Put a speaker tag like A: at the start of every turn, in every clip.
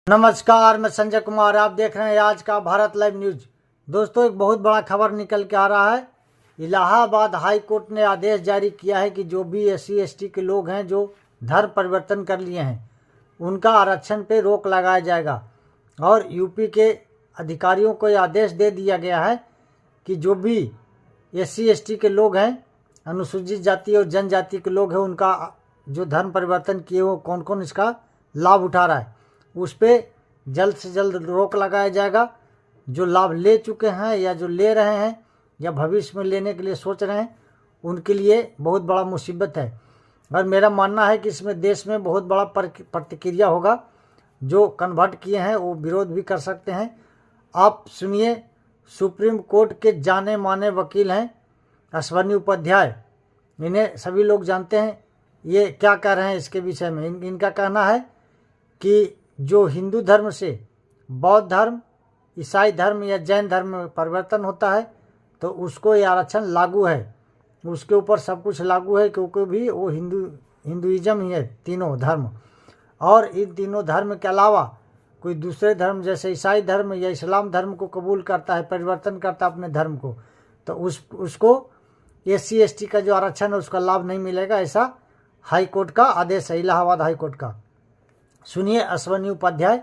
A: नमस्कार, मैं संजय कुमार। आप देख रहे हैं आज का भारत लाइव न्यूज। दोस्तों, एक बहुत बड़ा खबर निकल के आ रहा है। इलाहाबाद हाई कोर्ट ने आदेश जारी किया है कि जो भी SC/ST के लोग हैं जो धर्म परिवर्तन कर लिए हैं उनका आरक्षण पे रोक लगाया जाएगा। और यूपी के अधिकारियों को यह आदेश दे दिया गया है कि जो भी SC/ST के लोग हैं, अनुसूचित जाति और जनजाति के लोग हैं, उनका जो धर्म परिवर्तन किए वो कौन कौन इसका लाभ उठा रहा है उस पर जल्द से जल्द रोक लगाया जाएगा। जो लाभ ले चुके हैं या जो ले रहे हैं या भविष्य में लेने के लिए सोच रहे हैं उनके लिए बहुत बड़ा मुसीबत है। और मेरा मानना है कि इसमें देश में बहुत बड़ा प्रतिक्रिया होगा। जो कन्वर्ट किए हैं वो विरोध भी कर सकते हैं। आप सुनिए, सुप्रीम कोर्ट के जाने माने वकील हैं अश्वनी उपाध्याय, इन्हें सभी लोग जानते हैं। ये क्या कह रहे हैं इसके विषय में। इनका कहना है कि जो हिंदू धर्म से बौद्ध धर्म, ईसाई धर्म या जैन धर्म में परिवर्तन होता है तो उसको ये आरक्षण लागू है, उसके ऊपर सब कुछ लागू है, क्योंकि भी वो हिंदुइज्म ही है तीनों धर्म। और इन तीनों धर्म के अलावा कोई दूसरे धर्म जैसे ईसाई धर्म या इस्लाम धर्म को कबूल करता है, परिवर्तन करता है अपने धर्म को, तो उसको SC/ST का जो आरक्षण है उसका लाभ नहीं मिलेगा। ऐसा हाई कोर्ट का आदेश है, इलाहाबाद हाई कोर्ट का। सुनिए अश्वनी उपाध्याय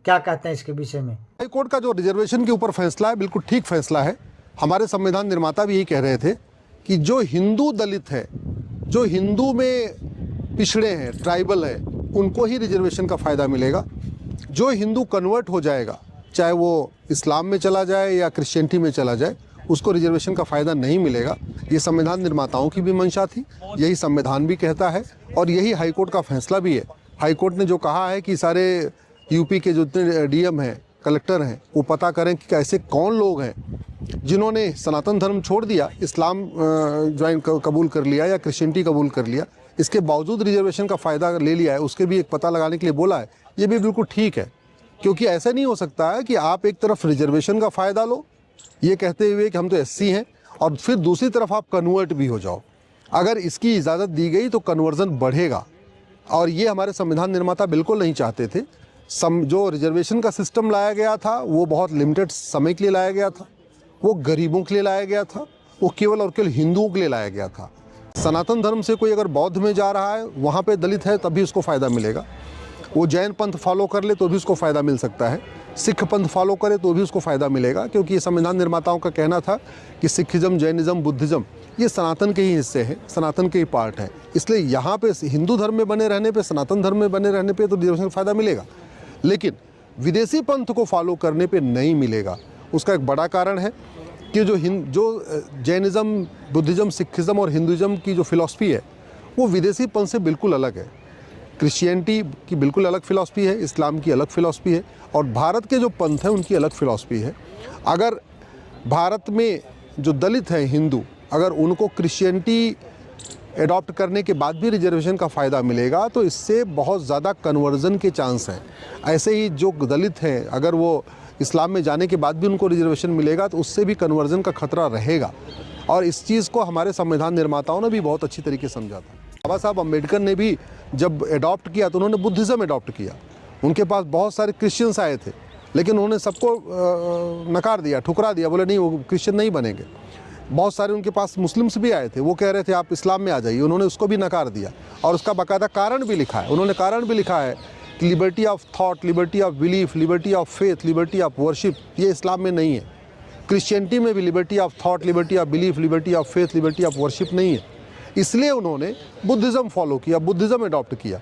A: क्या कहते हैं इसके विषय में।
B: हाई कोर्ट का जो रिजर्वेशन के ऊपर फैसला है बिल्कुल ठीक फैसला है। हमारे संविधान निर्माता भी यही कह रहे थे कि जो हिंदू दलित है, जो हिंदू में पिछड़े हैं, ट्राइबल है, उनको ही रिजर्वेशन का फ़ायदा मिलेगा। जो हिंदू कन्वर्ट हो जाएगा, चाहे वो इस्लाम में चला जाए या क्रिश्चियनिटी में चला जाए, उसको रिजर्वेशन का फ़ायदा नहीं मिलेगा। ये संविधान निर्माताओं की भी मंशा थी, यही संविधान भी कहता है और यही हाई कोर्ट का फैसला भी है। हाई कोर्ट ने जो कहा है कि सारे यूपी के जितने DM हैं, कलेक्टर हैं, वो पता करें कि ऐसे कौन लोग हैं जिन्होंने सनातन धर्म छोड़ दिया, इस्लाम ज्वाइन कबूल कर लिया या क्रिश्चियनिटी कबूल कर लिया, इसके बावजूद रिजर्वेशन का फ़ायदा ले लिया है, उसके भी एक पता लगाने के लिए बोला है। ये भी बिल्कुल ठीक है, क्योंकि ऐसा नहीं हो सकता है कि आप एक तरफ रिजर्वेशन का फ़ायदा लो ये कहते हुए कि हम तो SC हैं और फिर दूसरी तरफ आप कन्वर्ट भी हो जाओ। अगर इसकी इजाज़त दी गई तो कन्वर्जन बढ़ेगा और ये हमारे संविधान निर्माता बिल्कुल नहीं चाहते थे। जो रिजर्वेशन का सिस्टम लाया गया था वो बहुत लिमिटेड समय के लिए लाया गया था, वो गरीबों के लिए लाया गया था, वो केवल और केवल हिंदुओं के लिए लाया गया था। सनातन धर्म से कोई अगर बौद्ध में जा रहा है, वहाँ पे दलित है तभी उसको फ़ायदा मिलेगा। वो जैन पंथ फॉलो कर ले तो भी उसको फ़ायदा मिल सकता है, सिख पंथ फॉलो करे तो भी उसको फ़ायदा मिलेगा, क्योंकि ये संविधान निर्माताओं का कहना था कि सिखिज़म, जैनिज़्म, बुद्धिज़्म ये सनातन के ही हिस्से हैं, सनातन के ही पार्ट हैं। इसलिए यहाँ पे हिंदू धर्म में बने रहने पे, सनातन धर्म में बने रहने पे तो रिजर्वेशन का फ़ायदा मिलेगा, लेकिन विदेशी पंथ को फॉलो करने पे नहीं मिलेगा। उसका एक बड़ा कारण है कि जो जैनिज़्म, बुद्धिज़्म, सिखिज़म और हिंदुज़्म की जो फिलॉसफी है वो विदेशी पंथ से बिल्कुल अलग है। क्रिश्चियनिटी की बिल्कुल अलग फ़िलॉसफी है, इस्लाम की अलग फ़िलॉसफी है और भारत के जो पंथ हैं उनकी अलग फ़िलॉसफी है। अगर भारत में जो दलित हैं, हिंदू, अगर उनको क्रिश्चियनिटी एडॉप्ट करने के बाद भी रिजर्वेशन का फ़ायदा मिलेगा तो इससे बहुत ज़्यादा कन्वर्जन के चांस हैं। ऐसे ही जो दलित हैं, अगर वो इस्लाम में जाने के बाद भी उनको रिजर्वेशन मिलेगा तो उससे भी कन्वर्जन का खतरा रहेगा। और इस चीज़ को हमारे संविधान निर्माताओं ने भी बहुत अच्छी तरीके से समझा था। बाबा साहब अम्बेडकर ने भी जब एडॉप्ट किया तो उन्होंने बुद्धिज़्म एडॉप्ट किया। उनके पास बहुत सारे क्रिश्चियंस आए थे, लेकिन उन्होंने सबको नकार दिया, ठुकरा दिया, बोले नहीं वो क्रिश्चियन नहीं बनेंगे। बहुत सारे उनके पास मुस्लिम्स भी आए थे, वो कह रहे थे आप इस्लाम में आ जाइए, उन्होंने उसको भी नकार दिया और उसका बाकायदा कारण भी लिखा है। उन्होंने कारण भी लिखा है कि liberty of thought, liberty of belief, liberty of faith, liberty of worship ये इस्लाम में नहीं है। क्रिश्चियनिटी में भी liberty of thought, liberty of belief, liberty of faith, liberty of worship नहीं है। इसलिए उन्होंने बुद्धिज़्म फॉलो किया, बुद्धिज़्म एडॉप्ट किया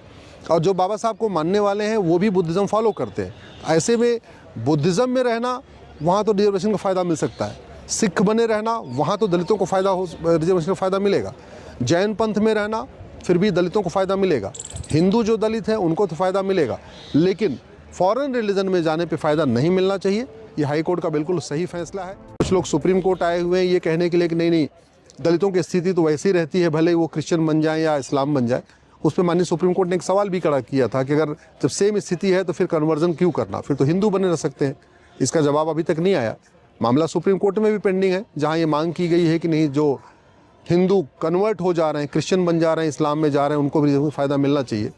B: और जो बाबा साहब को मानने वाले हैं वो भी बुद्धिज़्म फॉलो करते हैं। ऐसे में बुद्धिज़्म में रहना वहाँ तो रिजर्वेशन का फ़ायदा मिल सकता है, सिख बने रहना वहाँ तो दलितों को रिजर्वेशन का फ़ायदा मिलेगा, जैन पंथ में रहना फिर भी दलितों को फ़ायदा मिलेगा, हिंदू जो दलित हैं उनको तो फ़ायदा मिलेगा, लेकिन फॉरेन रिलीजन में जाने पे फ़ायदा नहीं मिलना चाहिए। ये हाई कोर्ट का बिल्कुल सही फैसला है। कुछ लोग सुप्रीम कोर्ट आए हुए हैं ये कहने के लिए कि नहीं दलितों की स्थिति तो वैसी रहती है, भले वो क्रिश्चियन बन जाए या इस्लाम बन जाए। उस पर माननीय सुप्रीम कोर्ट ने एक सवाल भी खड़ा किया था कि अगर जब सेम स्थिति है तो फिर कन्वर्जन क्यों करना, फिर तो हिंदू बने रह सकते हैं। इसका जवाब अभी तक नहीं आया। मामला सुप्रीम कोर्ट में भी पेंडिंग है, जहाँ ये मांग की गई है कि नहीं जो हिंदू कन्वर्ट हो जा रहे हैं, क्रिश्चियन बन जा रहे हैं, इस्लाम में जा रहे हैं, उनको भी फ़ायदा मिलना चाहिए।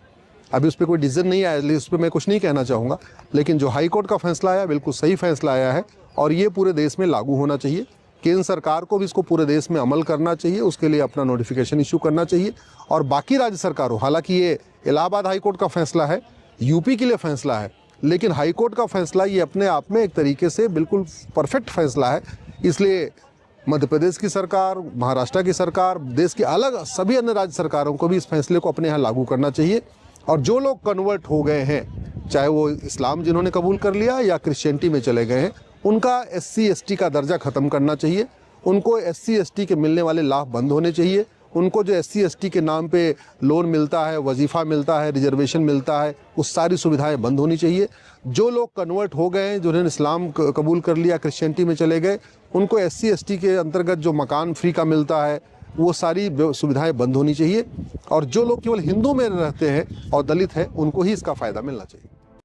B: अभी उस पर कोई डिसीजन नहीं आया, इसलिए उस पर मैं कुछ नहीं कहना चाहूँगा। लेकिन जो हाई कोर्ट का फैसला आया बिल्कुल सही फैसला आया है और ये पूरे देश में लागू होना चाहिए। केंद्र सरकार को भी इसको पूरे देश में अमल करना चाहिए, उसके लिए अपना नोटिफिकेशन इशू करना चाहिए। और बाकी राज्य सरकारों, हालांकि ये इलाहाबाद हाई कोर्ट का फैसला है, यूपी के लिए फैसला है, लेकिन हाई कोर्ट का फैसला ये अपने आप में एक तरीके से बिल्कुल परफेक्ट फैसला है। इसलिए मध्य प्रदेश की सरकार, महाराष्ट्र की सरकार, देश के अलग सभी अन्य राज्य सरकारों को भी इस फैसले को अपने यहाँ लागू करना चाहिए। और जो लोग कन्वर्ट हो गए हैं, चाहे वो इस्लाम जिन्होंने कबूल कर लिया या क्रिश्चियनिटी में चले गए हैं, उनका SC ST का दर्जा ख़त्म करना चाहिए। उनको SC ST के मिलने वाले लाभ बंद होने चाहिए। उनको जो SC ST के नाम पे लोन मिलता है, वजीफ़ा मिलता है, रिजर्वेशन मिलता है, उस सारी सुविधाएं बंद होनी चाहिए। जो लोग कन्वर्ट हो गए हैं, जिन्होंने इस्लाम कबूल कर लिया, क्रिश्चियनिटी में चले गए, उनको SC ST के अंतर्गत जो मकान फ्री का मिलता है, वो सारी सुविधाएं बंद होनी चाहिए। और जो लोग केवल हिंदू में रहते हैं और दलित हैं, उनको ही इसका फ़ायदा मिलना चाहिए।